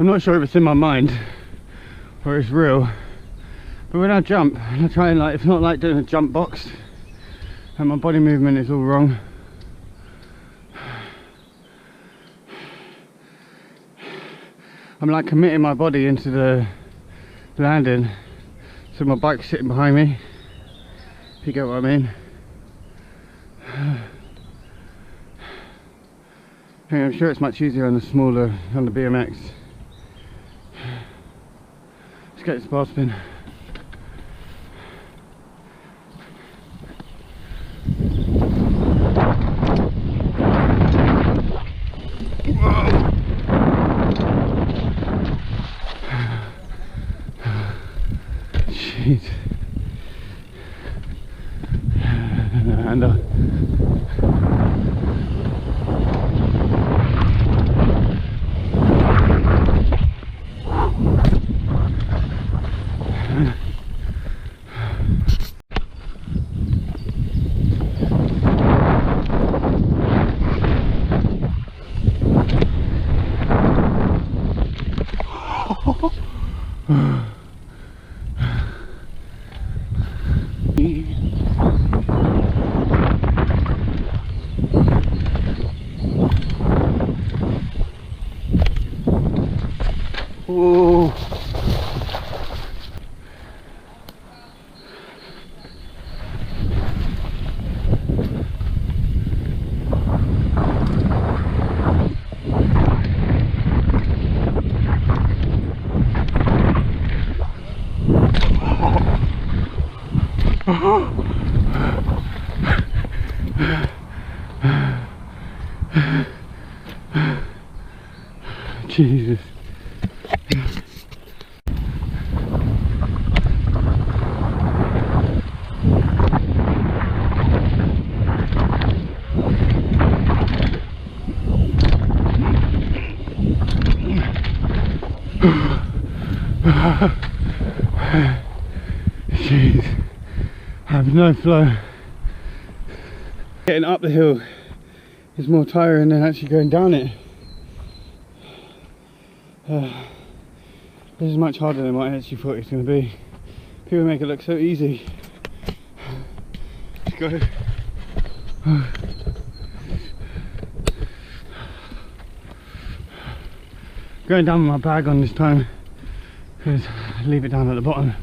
I'm not sure if it's in my mind or it's real, but when I jump, I try and it's not like doing a jump box and my body movement is all wrong. I'm like committing my body into the landing, so my bike's sitting behind me, if you get what I mean. I'm sure it's much easier on the smaller, on the BMX. Let's get this bar spin. Jeez. And whoa. Jesus. Jeez, I have no flow. Getting up the hill is more tiring than actually going down it. This is much harder than what I actually thought it was going to be. People make it look so easy. Let's go. Going down with my bag on this time because I leave it down at the bottom.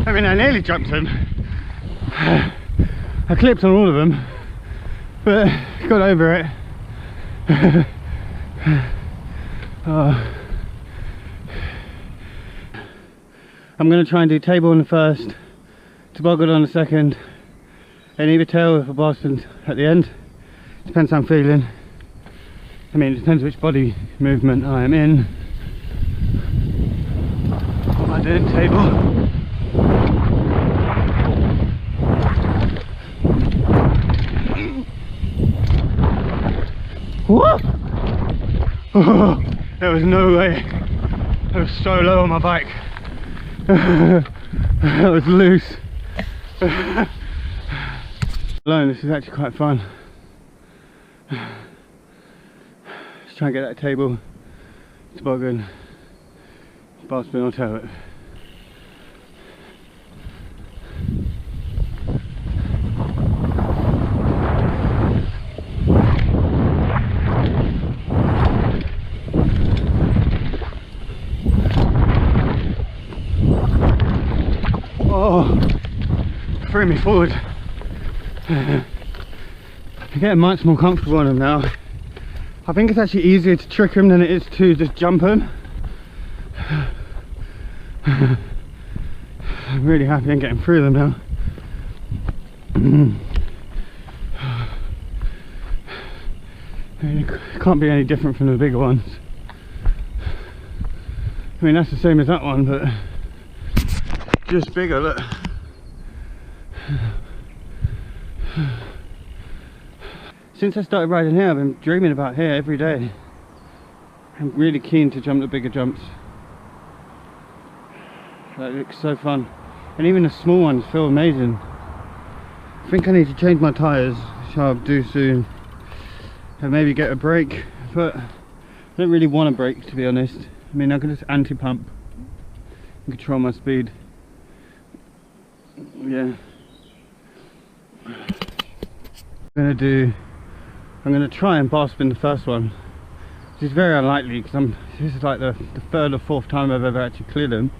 I mean, I nearly jumped him. I clipped on all of them, but got over it. I'm going to try and do table on the first, toboggan on the second, and either tail with a bar spin at the end. Depends how I'm feeling. I mean, it depends which body movement I am in. What am I doing? Table. Whoa! Oh, there was no way. I was so low on my bike. That was loose. Alone, this is actually quite fun. Let's try and get that table, toboggan, bar spin or tail it. Oh, threw me forward. I'm getting much more comfortable on them now. I think it's actually easier to trick them than it is to just jump them. I'm really happy I'm getting through them now. It can't be any different from the bigger ones. I mean, that's the same as that one, but just bigger, look. Since I started riding here, I've been dreaming about here every day. I'm really keen to jump the bigger jumps. That looks so fun. And even the small ones feel amazing. I think I need to change my tyres, which I'll do soon. And maybe get a brake, but I don't really want a brake, to be honest. I mean, I can just anti-pump and control my speed. Yeah. I'm gonna try and bar spin the first one, which is very unlikely because this is like the third or fourth time I've ever actually cleared them,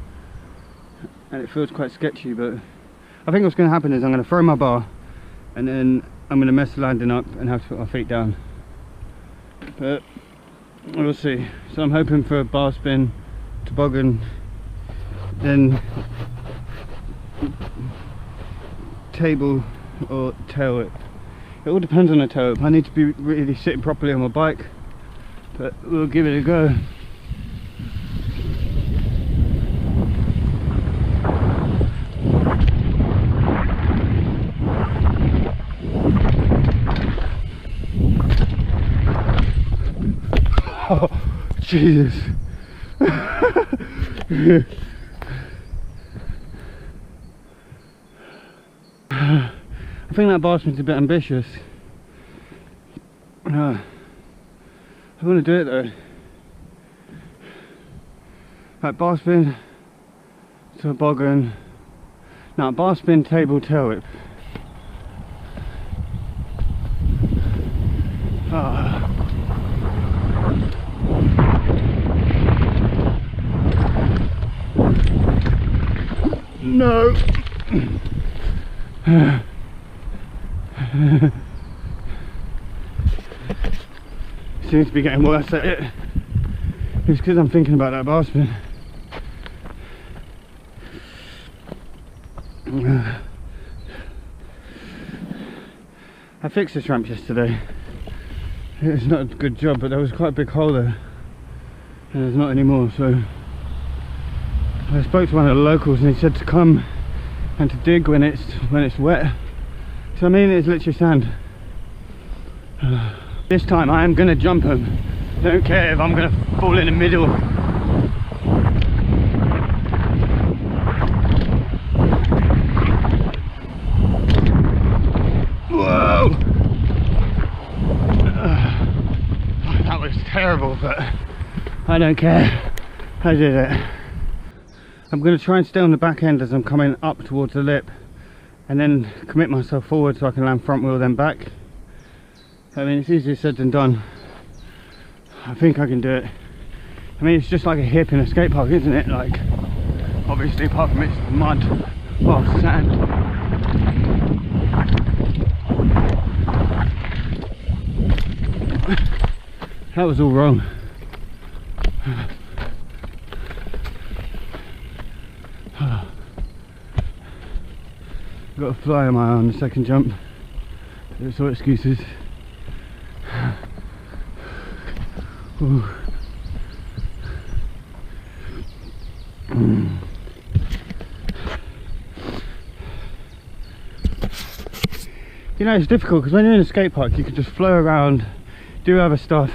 and it feels quite sketchy. But I think what's going to happen is I'm going to throw my bar, and then I'm going to mess the landing up and have to put my feet down. But we'll see. So I'm hoping for a bar spin, toboggan, then table or tail whip. It all depends on the tail whip. I need to be really sitting properly on my bike, but we'll give it a go. Oh, Jesus. I think that bar spin's a bit ambitious. I want to do it though. Like bar spin, toboggan. Now bar spin, table, tail whip. No. Seems to be getting worse at it. It's because I'm thinking about that bar spin. I fixed this ramp yesterday. It's not a good job, but there was quite a big hole there, and there's not anymore. So I spoke to one of the locals, and he said to come and to dig when it's wet. So I mean, it's literally sand. This time I am going to jump him. Don't care if I'm going to fall in the middle. Whoa! That was terrible, but I don't care. I did it. I'm going to try and stay on the back end as I'm coming up towards the lip, and then commit myself forward so I can land front wheel then back. I mean, it's easier said than done. I think I can do it. I mean, it's just like a hip in a skate park, isn't it? Like, obviously apart from it's mud, well, sand. That was all wrong. Got a fly on my eye on the second jump. There's all excuses. Ooh. You know, it's difficult because when you're in a skate park you can just flow around, do other stuff,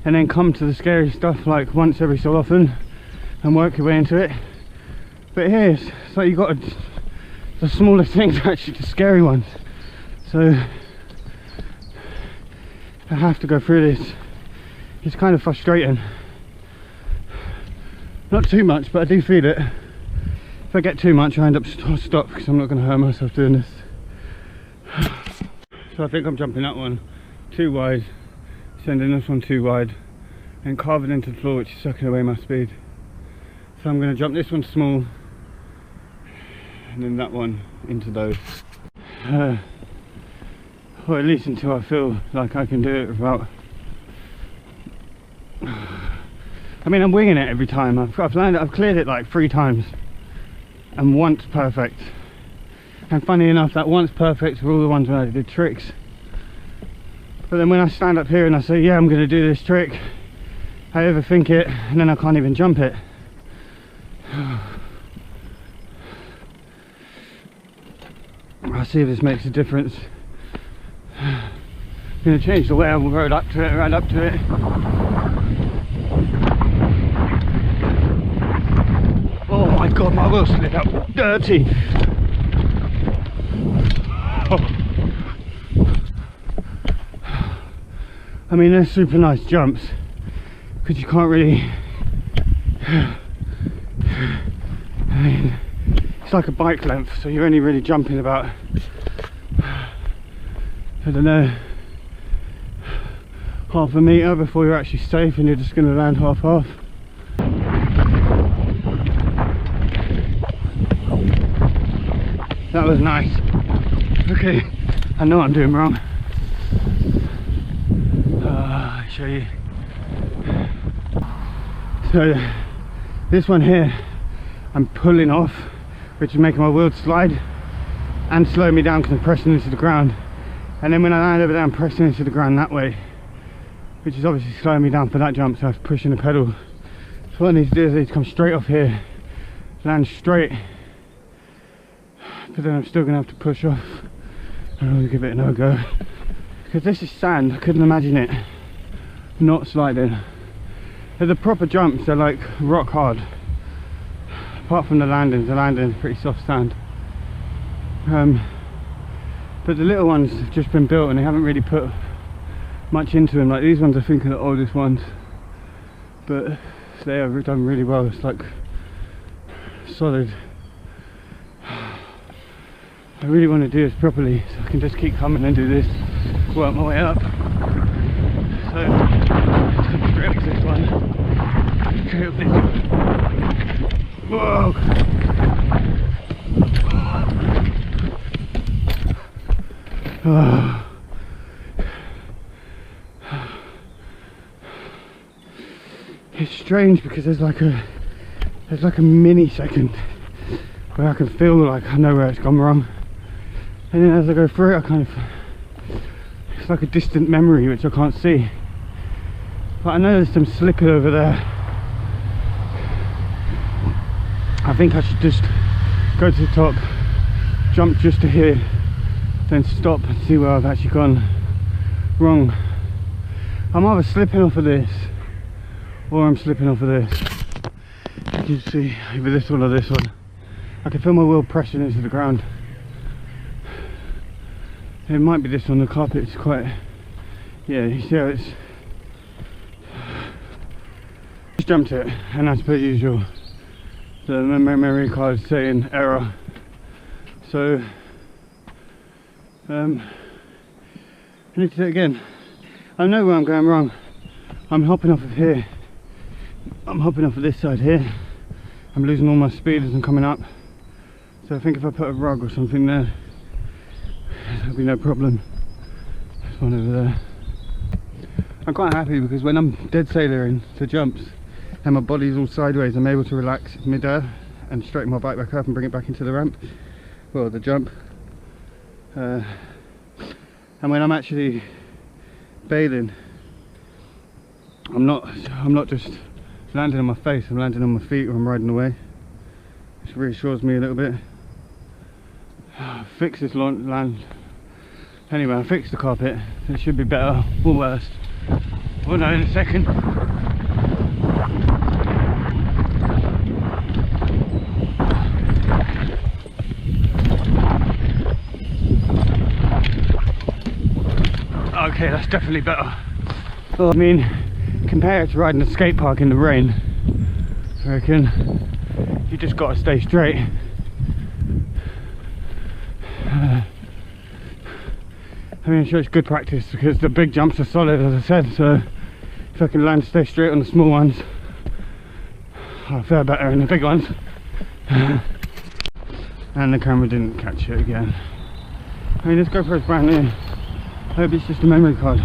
and then come to the scary stuff like once every so often and work your way into it. But here it's like you got the smallest things are actually the scary ones. So I have to go through this. It's kind of frustrating. Not too much, but I do feel it. If I get too much I end up stop because I'm not going to hurt myself doing this. So I think I'm jumping that one too wide, sending this one too wide, and carving into the floor, which is sucking away my speed. So I'm going to jump this one small, and then that one into those. Or at least until I feel like I can do it without. I mean, I'm winging it every time. I've cleared it like 3 times, and once perfect. And funny enough, that one's perfect for all the ones when I did tricks. But then when I stand up here and I say, yeah, I'm going to do this trick, I overthink it and then I can't even jump it. I'll see if this makes a difference. I'm going to change the way I will ride up to it, right up to it. Oh my god, my wheel slid up dirty. Oh. I mean, they're super nice jumps because you can't really, I mean, it's like a bike length, so you're only really jumping about, I don't know, half a metre before you're actually safe and you're just going to land half-half. That was nice. Okay, I know I'm doing wrong. I'll show you. So this one here I'm pulling off, which is making my wheel slide and slow me down because I'm pressing into the ground. And then when I land over there, I'm pressing into the ground that way, which is obviously slowing me down for that jump, so I was pushing the pedal. So what I need to do is I need to come straight off here, land straight, but then I'm still going to have to push off. I'm going to give it a no-go, because this is sand. I couldn't imagine it not sliding. They're the proper jumps, they're like rock hard. Apart from the landings is pretty soft sand. But the little ones have just been built and they haven't really put much into them. Like these ones I think are the oldest ones, but they have done really well. It's like solid. I really want to do this properly so I can just keep coming and do this, work my way up. So let's come straight up this one, straight up this one. Whoa! Oh. It's strange because there's like a mini second where I can feel like I know where it's gone wrong, and then as I go through it I kind of, it's like a distant memory which I can't see, but I know there's some slipping over there. I think I should just go to the top, jump just to here, then stop and see where I've actually gone wrong. I'm either slipping off of this or I'm slipping off of this. You can see either this one or this one. I can feel my wheel pressing into the ground. It might be this one. The carpet's quite, yeah, you see how it's, just jumped it, and as per usual the memory card is saying error. So I need to do it again. I know where I'm going wrong. I'm hopping off of here. I'm hopping off of this side here. I'm losing all my speed as I'm coming up. So I think if I put a rug or something there, there'll be no problem. There's one over there. I'm quite happy because when I'm dead sailing to jumps and my body's all sideways, I'm able to relax mid-air and straighten my bike back up and bring it back into the ramp, well, the jump. And when I'm actually bailing, I'm not just landing on my face, I'm landing on my feet or I'm riding away, which reassures me a little bit. Fix this land. Anyway, I fixed the carpet. It should be better or worse. We'll know in a second. Okay, that's definitely better. Well, I mean, compare it to riding a skate park in the rain, I reckon you just got to stay straight. I mean, I'm sure it's good practice because the big jumps are solid, as I said, so if I can learn to stay straight on the small ones, I'll fare better in the big ones. And the camera didn't catch it again. I mean, this GoPro's brand new. I hope it's just a memory card.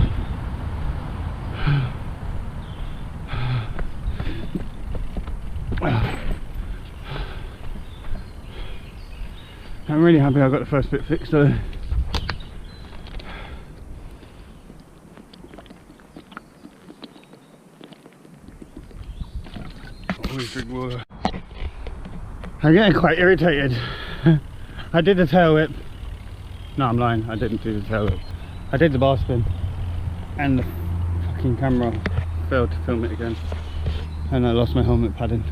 I'm really happy I got the first bit fixed though. Always drink water. I'm getting quite irritated. I did the tail whip. No, I'm lying, I didn't do the tail whip. I did the bar spin and the fucking camera failed to film it again, and I lost my helmet padding.